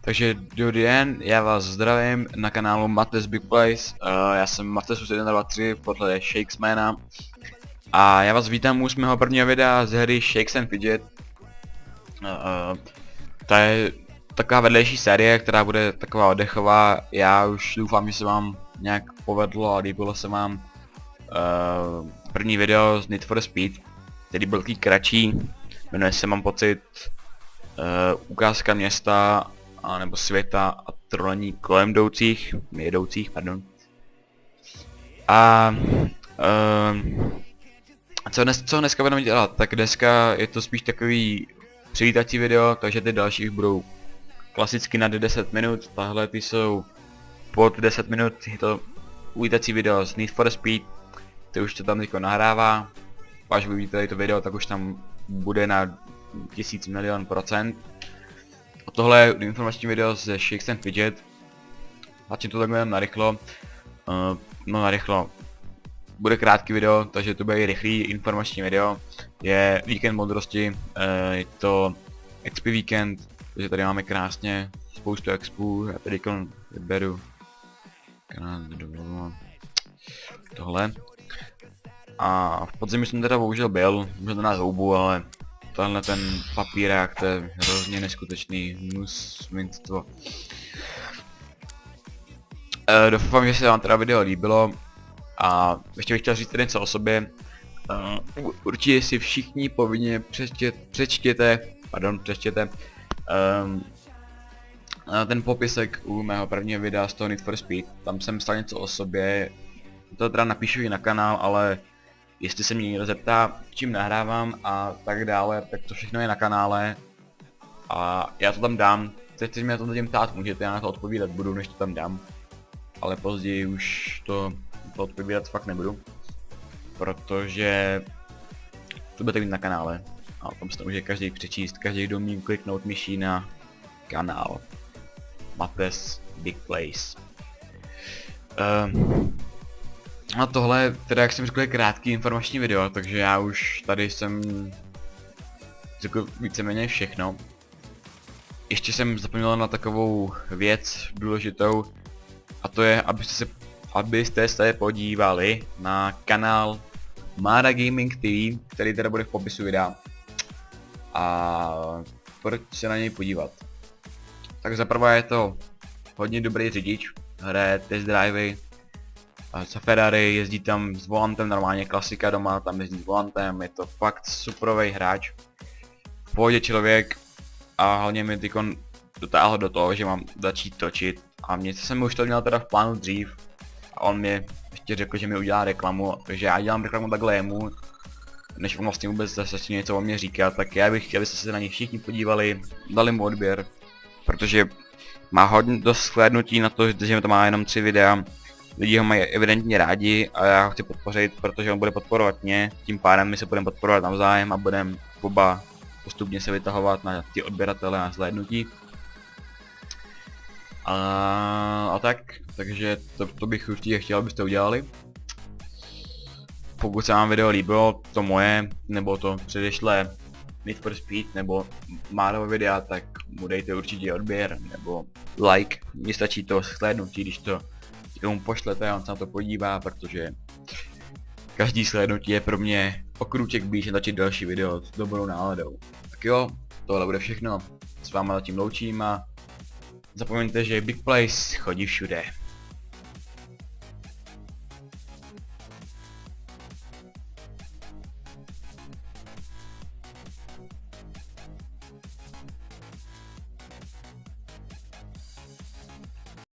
Takže dobrý den, já vás zdravím na kanálu Mates Big Place. Já jsem Mates 123, podle Shakesmana. A já vás vítám u mého prvního videa z hry Shakes and Fidget. To je taková vedlejší série, která bude taková oddechová. Já už doufám, že se vám nějak povedlo a líbilo se vám první video z Need for Speed, který byl takový kratší. Jmenuje se, mám pocit, ukázka města a nebo světa a trolení kolem jedoucích, pardon. A co dneska budeme dělat? Tak dneska je to spíš takový přivítací video, takže ty další budou klasicky na 10 minut, tahle ty jsou pod 10 minut, je to uvítací video z Need for Speed, ty už to tam teďko nahrává, až uvidíte to video, tak už tam bude na 1000 milion %. A tohle je informační video ze Shakes and Fidget. Začnu to takhle narychlo. No narychlo. Bude krátký video, takže to bude i rychlý informační video. Je víkend moudrosti, je to XP víkend, takže tady máme krásně spoustu expů. Já tady vyberu tohle. A v podzimu jsem teda bohužel byl, možná na houbu, ale tenhle ten papírák, to je hrozně neskutečný hnusvinstvo. Doufám, že se vám teda video líbilo a ještě bych chtěl říct něco o sobě. Určitě si všichni povinně přečtěte ten popisek u mého prvního videa z toho Need for Speed. Tam jsem psal něco o sobě, to teda napíšu i na kanál, ale jestli se mě někdo zeptá, čím nahrávám a tak dále, tak to všechno je na kanále a já to tam dám. Chcete mě na to zatím ptát, můžete, já na to odpovídat budu, než to tam dám. Ale později už to odpovídat fakt nebudu, protože to budete mít na kanále a tam se to může každý přečíst, každý kdo umí kliknout myší na kanál Mates Big Place. A tohle, teda jak jsem řekl, je krátký informační video, takže já už tady jsem řekl víceméně všechno. Ještě jsem zapomněl na takovou věc důležitou, a to je, abyste se podívali na kanál Mara Gaming TV, který teda bude v popisu videa. A proč se na něj podívat? Tak zaprvé je to hodně dobrý řidič, hraje test drivey, za Ferrari, jezdí tam s volantem, normálně klasika doma, tam jezdí s volantem, je to fakt superový hráč. V pohodě člověk a hlavně mi tykon dotáhl do toho, že mám začít točit a mě jsem už to měl teda v plánu dřív a on mi ještě řekl, že mi udělá reklamu, takže já dělám reklamu takhle jemu, než on vlastně vůbec zase něco o mě říká, tak já bych chtěl, abyste se na něj všichni podívali, dali mu odběr, protože má hodně dost shlédnutí na to, že to má jenom 3 videa. Lidi ho mají evidentně rádi a já ho chci podpořit, protože on bude podporovat mě, tím pádem my se budeme podporovat navzájem a budeme oba postupně se vytahovat na ty odběratele a zhlédnutí. A takže to bych určitě chtěl, abyste udělali. Pokud se vám video líbilo, to moje, nebo to předešlé Need for Speed, nebo Márovo videa, tak mu dejte určitě odběr, nebo like. Mně stačí to shlédnutí, když to někomu pošlete a on se na to podívá, protože každý shlédnutí je pro mě o krůček blíž natočit další video s dobrou náladou. Tak jo, tohle bude všechno. S váma zatím loučím a zapomeňte, že Big Place chodí všude.